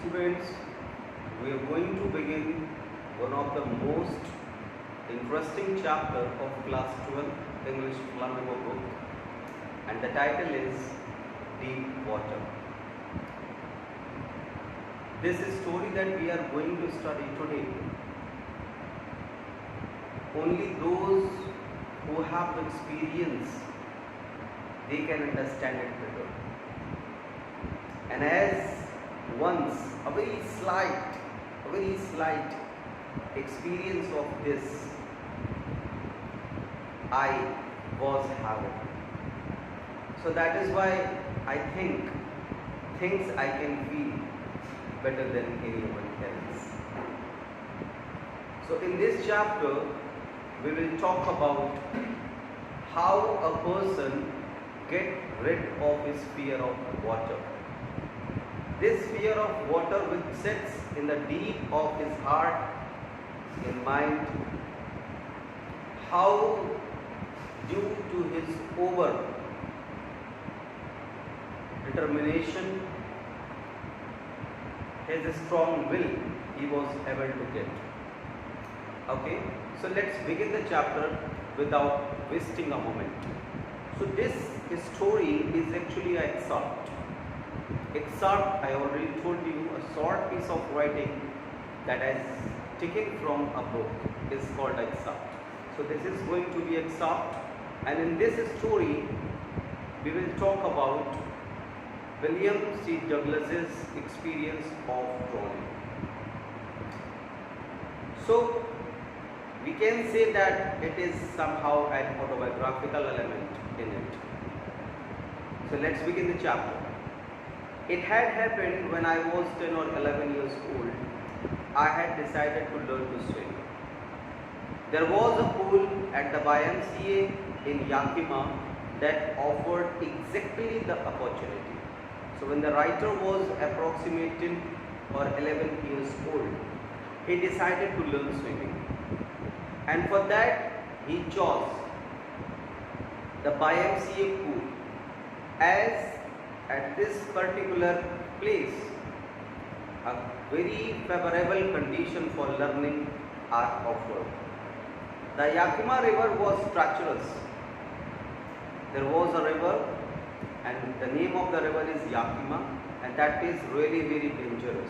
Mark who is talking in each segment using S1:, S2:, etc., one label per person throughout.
S1: Students, we are going to begin one of the most interesting chapter of class 12 English Flamingo book, and the title is Deep Water. This is story that we are going to study today. Only those who have the experience, they can understand it better. And as once a very slight experience of this I was having. So that is why I think things I can feel better than anyone else. So in this chapter we will talk about how a person get rid of his fear of water. This fear of water which sits in the deep of his heart and mind, how due to his over determination, his strong will, he was able to get. Okay, so let's begin the chapter without wasting a moment. So this story is actually an excerpt. I already told you, a short piece of writing that is taken from a book is called excerpt. So this is going to be excerpt, and in this story we will talk about William C. Douglas's experience of drowning. So we can say that it is somehow an autobiographical element in it. So let's begin the chapter. It had happened when I was 10 or 11 years old. I had decided to learn to swim. There was a pool at the YMCA in Yakima that offered exactly the opportunity. So when the writer was approximately or 11 years old, he decided to learn swimming. And for that, he chose the YMCA pool, as at this particular place a very favorable condition for learning are offered. The Yakima river was treacherous. There was a river, and the name of the river is Yakima, and that is really very dangerous.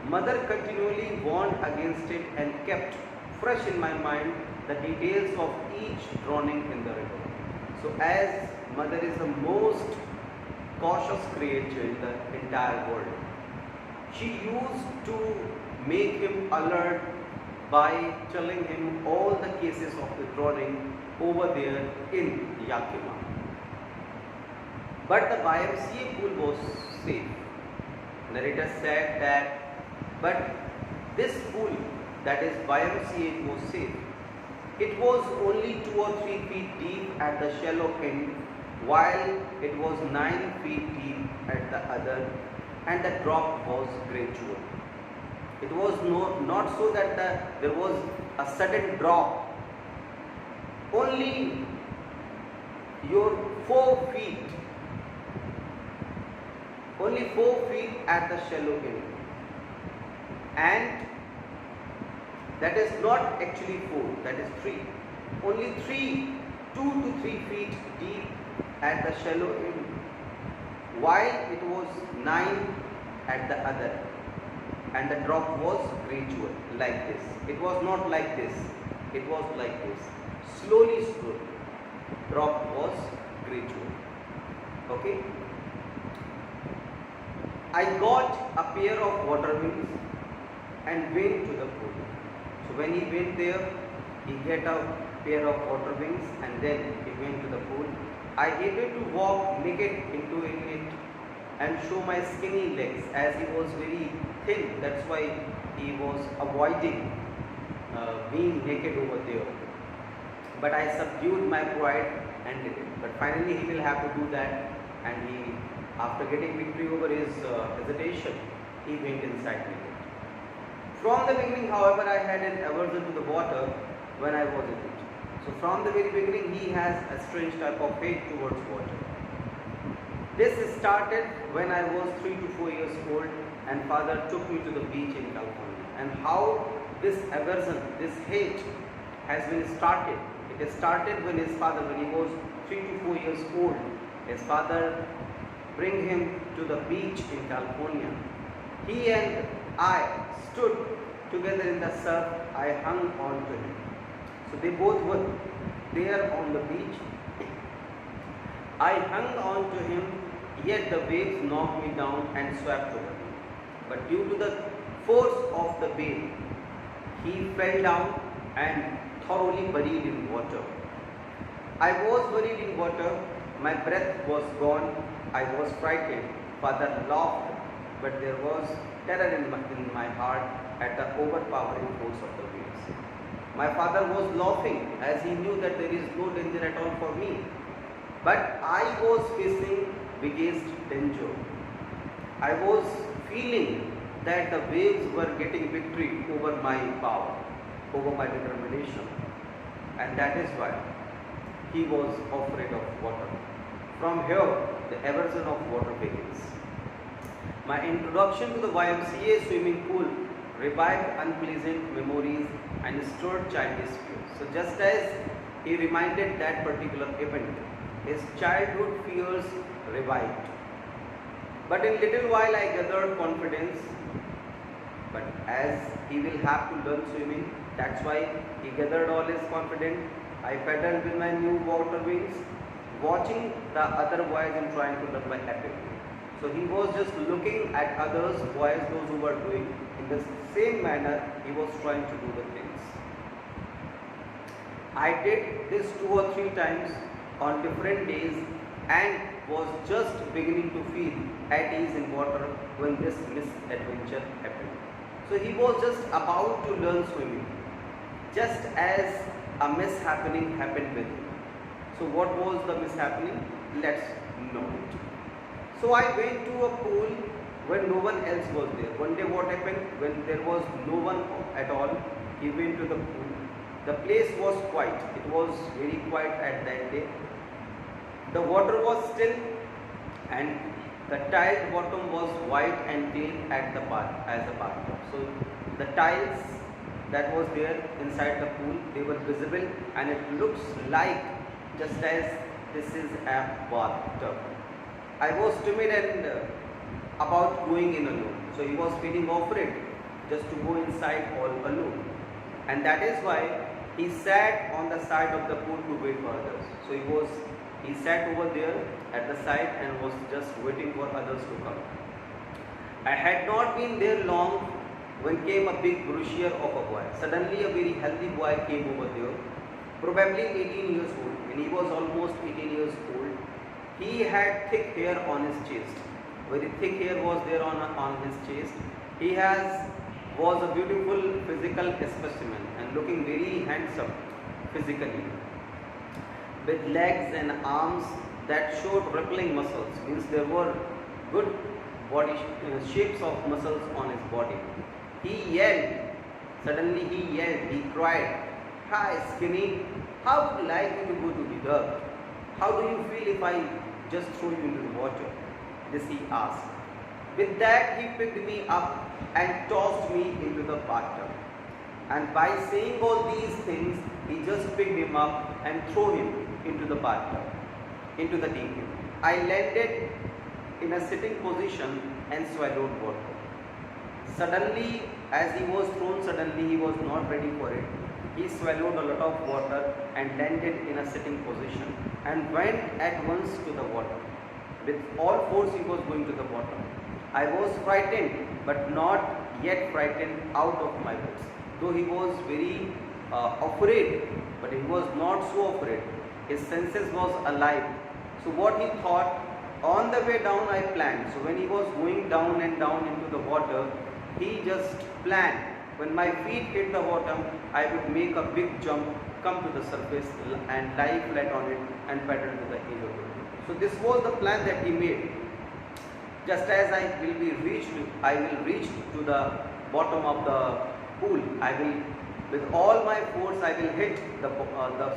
S1: Mother continually warned against it and kept fresh in my mind the details of each drowning in the river. So as mother is the most cautious creature in the entire world, she used to make him alert by telling him all the cases of the drowning over there in Yakima. But the YMCA pool was safe. Narrator said that, but this pool, that is YMCA, was safe. It was only 2 or 3 feet deep at the shallow end, while it was 9 feet deep at the other, and the drop was gradual. It was not so that there was a sudden drop. Only your 4 feet, only 4 feet at the shallow end, and that is not actually 4, that is 3. Only 2 to 3 feet deep at the shallow end, while it was 9 at the other, and the drop was gradual, like this. It was not like this, it was like this. Slowly, drop was gradual. Okay. I got a pair of water wings and went to the pool. So when he went there, he get a pair of water wings and then he went to the pool. I hated to walk naked into it and show my skinny legs, as he was very thin. That's why he was avoiding being naked over there. But I subdued my pride and did it. But finally he will have to do that, and he, after getting victory over his hesitation, he went inside naked. From the beginning, however, I had an aversion to the water when I was in it. So from the very beginning, he has a strange type of hate towards water. This started when I was 3 to 4 years old, and father took me to the beach in California. And how this aversion, this hate has been started. It started when his father, when he was 3 to 4 years old, his father bring him to the beach in California. He and I stood together in the surf. I hung on to him. So they both were there on the beach. I hung on to him, yet the waves knocked me down and swept over me. But due to the force of the wave, he fell down and thoroughly buried in water. I was buried in water. My breath was gone. I was frightened. Father laughed, but there was terror in my heart at the overpowering force of the waves. My father was laughing as he knew that there is no danger at all for me. But I was facing biggest danger. I was feeling that the waves were getting victory over my power, over my determination. And that is why he was afraid of water. From here, the aversion of water begins. My introduction to the YMCA swimming pool revived unpleasant memories and stirred childish fears. So just as he reminded that particular event, his childhood fears revived. But in little while I gathered confidence. But as he will have to learn swimming, that's why he gathered all his confidence. I paddled with my new water wings, watching the other boys and trying to learn by habit. So he was just looking at others, boys, those who were doing in the same manner, he was trying to do the things. I did this 2 or 3 times on different days and was just beginning to feel at ease in water when this misadventure happened. So he was just about to learn swimming, just as a mishappening happened with him. So what was the mishappening? Let's know it. So I went to a pool when no one else was there. One day what happened? When there was no one at all, he went to the pool. The place was quiet. It was very quiet at that day. The water was still and the tiled bottom was white and clean at the as a bathtub. So the tiles that was there inside the pool, they were visible and it looks like just as this is a bathtub. I was timid and about going in alone. So he was feeling afraid just to go inside all alone. And that is why he sat on the side of the pool to wait for others. So he sat over there at the side and was just waiting for others to come. I had not been there long when came a big brochure of a boy. Suddenly a very healthy boy came over there, probably 18 years old. When he was almost 18 years old, he had thick hair on his chest. Very thick hair was there on his chest. He was a beautiful physical specimen and looking very handsome physically, with legs and arms that showed rippling muscles, means there were good body shapes of muscles on his body. He yelled, suddenly he yelled, he cried, "Hi skinny, how would you like me to go to the dirt? How do you feel if I just throw you into the water?" This he asked. With that he picked me up and tossed me into the bathtub. And by saying all these things, he just picked him up and threw him into the bathtub, into the deep end. I landed in a sitting position and swallowed water. Suddenly, as he was thrown, he was not ready for it. He swallowed a lot of water and landed in a sitting position and went at once to the water. With all force he was going to the water. I was frightened, but not yet frightened out of my wits. Though he was very afraid, but he was not so afraid. His senses was alive. So what he thought, on the way down I planned. So when he was going down and down into the water, he just planned, when my feet hit the bottom, I would make a big jump, come to the surface and lie flat on it and paddle to the edge of it. So this was the plan that he made. Just as I will reach to the bottom of the pool. With all my force, I will hit the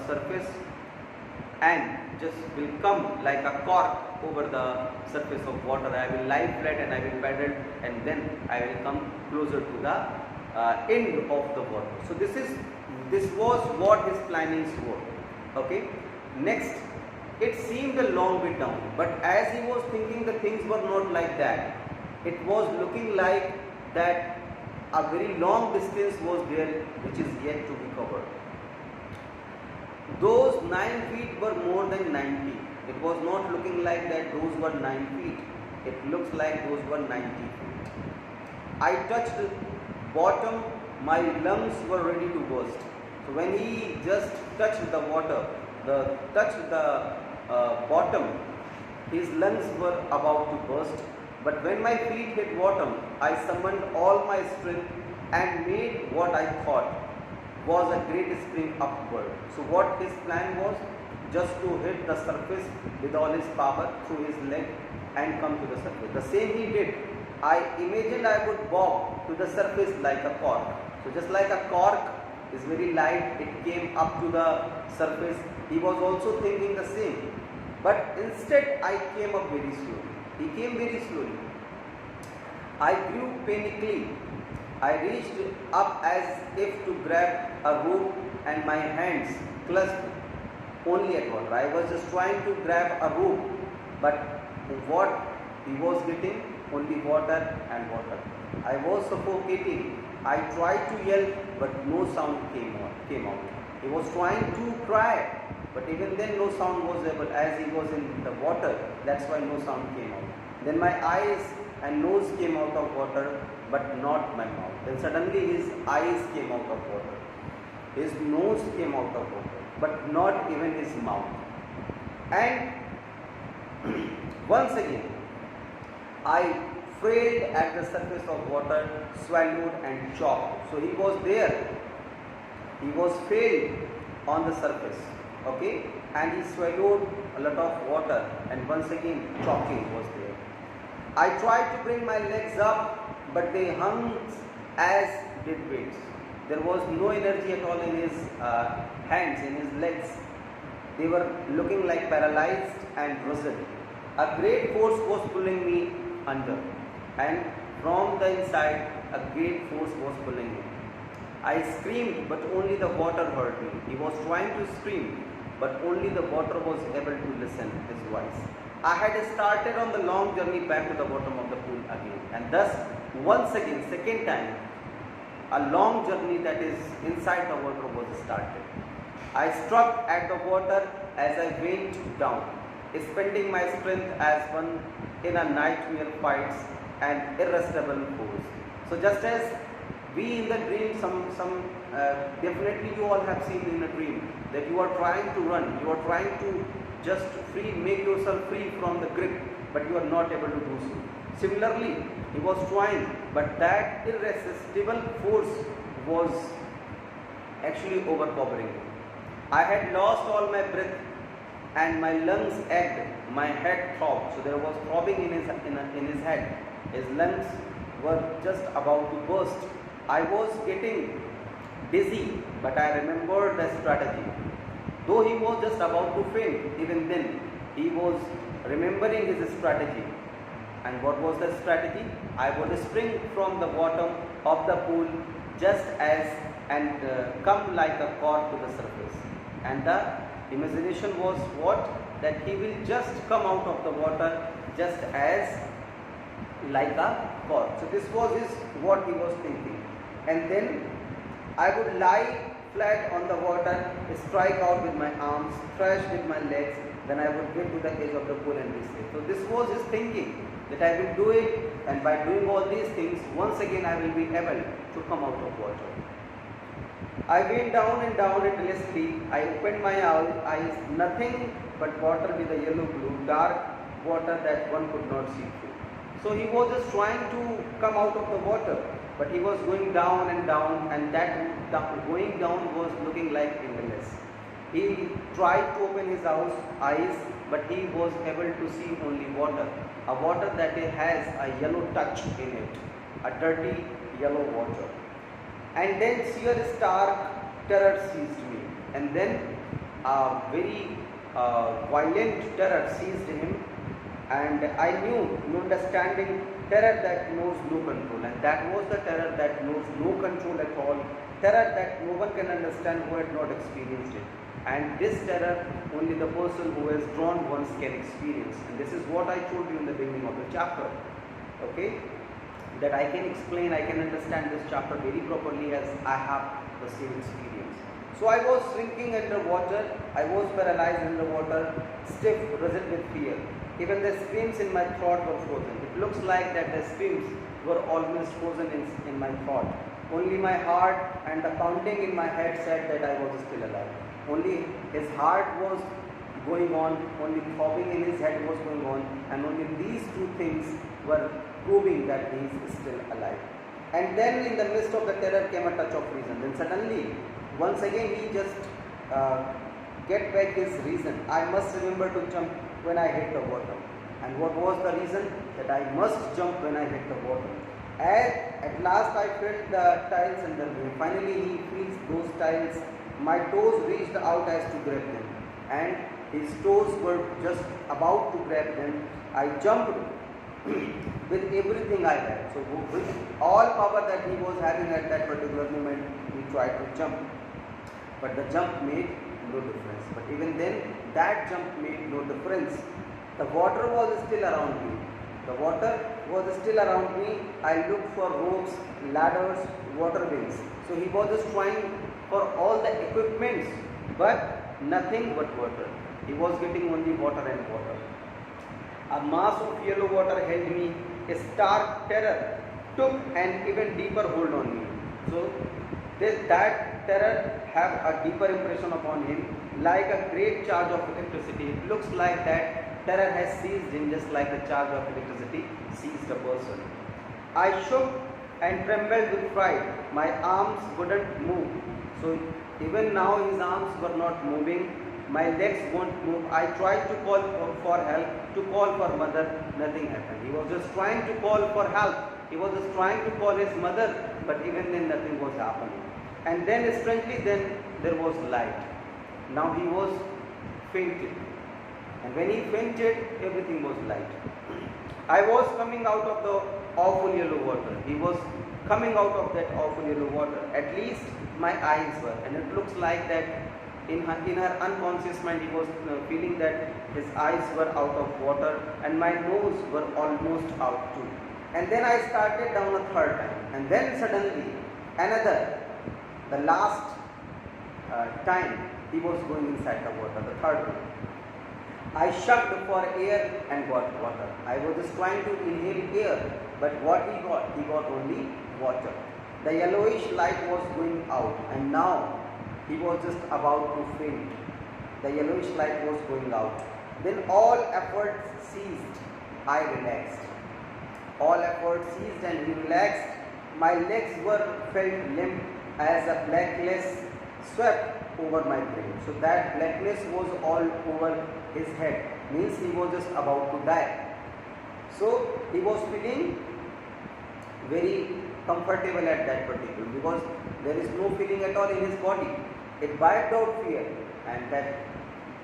S1: surface and just will come like a cork over the surface of water. I will lie flat and I will paddle, and then I will come closer to the end of the water. So this was what his plannings were. Okay. Next, it seemed a long way down, but as he was thinking, the things were not like that. It was looking like that a very long distance was there which is yet to be covered. Those 9 feet were more than 90. It was not looking like that those were 9 feet. It looks like those were 90 feet. I touched the bottom, my lungs were ready to burst. So when he just touched the water, touched the bottom, his lungs were about to burst. But when my feet hit bottom, I summoned all my strength and made what I thought was a great spring upward. So what his plan was? Just to hit the surface with all his power through his leg and come to the surface. The same he did. I imagined I would bob to the surface like a cork. So just like a cork is very light, it came up to the surface. He was also thinking the same. But instead I came up very slowly. He came very slowly. I grew panically. I reached up as if to grab a rope and my hands clutched only at water. I was just trying to grab a rope, but what he was getting? Only water and water. I was suffocating. I tried to yell, but no sound came out. He was trying to cry, but even then no sound was able, as he was in the water. That's why no sound came out. Then my eyes and nose came out of water, but not my mouth. Then suddenly his eyes came out of water. His nose came out of water, but not even his mouth. And once again, I failed at the surface of water, swallowed and choked. So he was there. He was failed on the surface. Okay, and he swallowed a lot of water, and once again choking was there. I tried to bring my legs up, but they hung as did weights. There was no energy at all in his hands, in his legs. They were looking like paralyzed and rigid. A great force was pulling me under, and from the inside, a great force was pulling me. I screamed, but only the water heard me. He was trying to scream, but only the water was able to listen his voice. I had started on the long journey back to the bottom of the pool again, and thus once again, second time, a long journey that is inside the water was started. I struck at the water as I went down, spending my strength as one in a nightmare fights and irresistible force. So just as we in the dream, definitely you all have seen in a dream that you are trying to run, you are trying to just make yourself free from the grip, but you are not able to do so. Similarly, he was trying, but that irresistible force was actually overpowering him. I had lost all my breath and my lungs ached, my head throbbed. So there was throbbing in his head. His lungs were just about to burst. I was getting dizzy, but I remembered the strategy. Though he was just about to faint, even then he was remembering his strategy. And what was the strategy? I would spring from the bottom of the pool just as and come like a cork to the surface. And the imagination was what? That he will just come out of the water just as like a cork. So this was what he was thinking. And then I would lie flat on the water, strike out with my arms, thrash with my legs, then I would get to the edge of the pool and be safe. So this was his thinking, that I will do it, and by doing all these things, once again I will be able to come out of water. I went down and down endlessly. I opened my eyes, nothing but water with a yellow blue, dark water that one could not see through. So he was just trying to come out of the water, but he was going down, and that going down was looking like endless. He tried to open his eyes, but he was able to see only water, a water that has a yellow touch in it, a dirty yellow water. And then sheer stark terror seized me, and then a very violent terror seized him, and I knew, understanding terror that knows no control, and that was the terror that knows no control at all, terror that no one can understand who had not experienced it. And this terror only the person who has drawn once can experience. And this is what I told you in the beginning of the chapter. Okay, that I can explain, I can understand this chapter very properly as I have the same experience. So I was shrinking underwater, I was paralyzed underwater, stiff, rigid with fear. Even the screams in my throat were frozen. It looks like that the screams were almost frozen in my throat. Only my heart and the pounding in my head said that I was still alive. Only his heart was going on, only throbbing in his head was going on, and only these two things were proving that he is still alive. And then in the midst of the terror came a touch of reason. Then suddenly, once again he just get back his reason. I must remember to jump when I hit the water. And what was the reason? That I must jump when I hit the water. At last I felt the tiles under me. Finally he feels those tiles. My toes reached out as to grab them, and his toes were just about to grab them. I jumped with everything I had. So with all power that he was having at that particular moment, he tried to jump. But the jump made no difference. But even then, that jump made no difference. The water was still around me. The water was still around me. I looked for ropes, ladders, water wings. So he was just trying for all the equipments, but nothing but water. He was getting only water and water. A mass of yellow water held me. A stark terror took an even deeper hold on me. So that terror have a deeper impression upon him, like a great charge of electricity. It looks like that terror has seized him, just like the charge of electricity seized a person. I shook and trembled with fright. My arms wouldn't move. So even now his arms were not moving. My legs won't move. I tried to call for help, to call for mother. Nothing happened. He was just trying to call for help. He was just trying to call his mother, but even then nothing was happening. And then strangely, then there was light. Now he was fainted. And when he fainted, everything was light. I was coming out of the awful yellow water. He was coming out of that awful yellow water. At least my eyes were, and it looks like that in her unconscious mind he was feeling that his eyes were out of water, and my nose were almost out too. And then I started down a third time, and then suddenly another, the last time he was going inside the water, the third one. I shucked for air and got water. I was just trying to inhale air, but what he got only water. The yellowish light was going out, and now he was just about to faint. The yellowish light was going out. Then all efforts ceased. I relaxed. All efforts ceased and he relaxed. My legs were felt limp as a blackness swept over my brain. So that blackness was all over his head. Means he was just about to die. So he was feeling very comfortable at that particular, because there is no feeling at all in his body. It wiped out fear, and that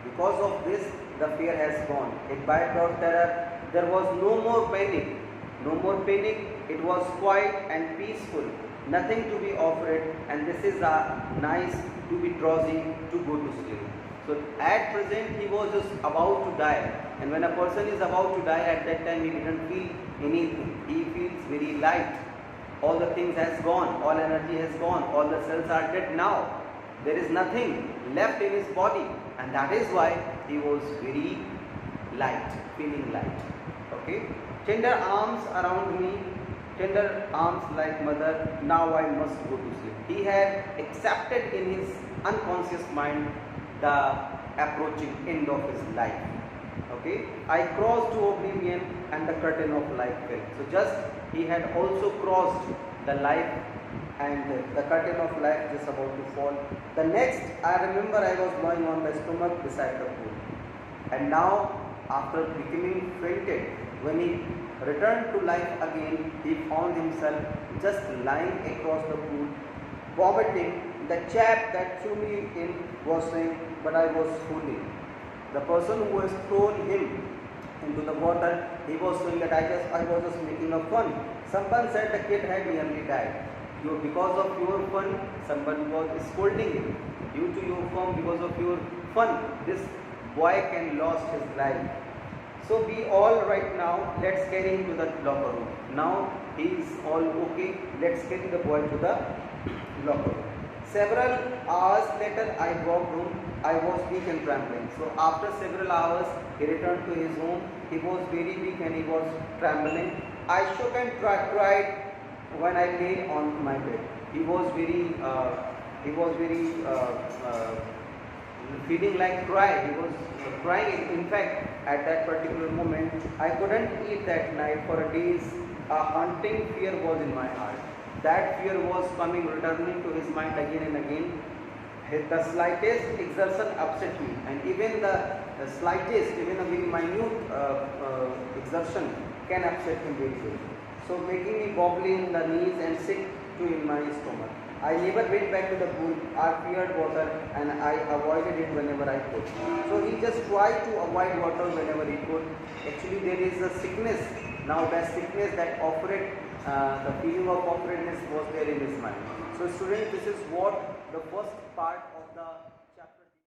S1: because of this the fear has gone. It wiped out terror. There was no more panic. No more panic. It was quiet and peaceful. Nothing to be afraid, and this is nice to be drowsy, to go to sleep. So at present he was just about to die, and when a person is about to die, at that time he didn't feel anything. He feels very light. All the things has gone, all energy has gone, all the cells are dead now. There is nothing left in his body, and that is why he was very light, feeling light. Okay? Tender arms around me, tender arms like mother, now I must go to sleep. He had accepted in his unconscious mind the approaching end of his life. Okay? I crossed to oblivion, and the curtain of life fell. So just he had also crossed the life, and the curtain of life just about to fall. The next, I remember I was lying on my stomach beside the pool. And now, after becoming fainted, when he returned to life again, he found himself just lying across the pool, vomiting. The chap that threw me in was saying, but I was fooling. The person who has thrown him into the water, he was saying that I was just making a fun. Someone said the kid had nearly died. Because of your fun, someone was scolding him. Due to your fun, because of your fun, this boy can lost his life. So we all right now, let's carry him to the locker room. Now he is all okay. Let's carry the boy to the locker room. Several hours later, I walked home. I was weak and trembling. So after several hours, he returned to his home. He was very weak and he was trembling. I shook and cried when I lay on my bed. He was very feeling like cry. He was crying. In fact, at that particular moment, I couldn't eat that night for days. A haunting fear was in my heart. That fear was coming, returning to his mind again and again. The slightest exertion upset me, and even the slightest, even a very minute exertion can upset him very quickly. So making me wobbly in the knees and sick to in my stomach. I never went back to the pool. I feared water and I avoided it whenever I could. So he just tried to avoid water whenever he could. Actually, there is a sickness. Now that sickness, that the feeling of awkwardness was there in his mind. So students, this is what the first part of the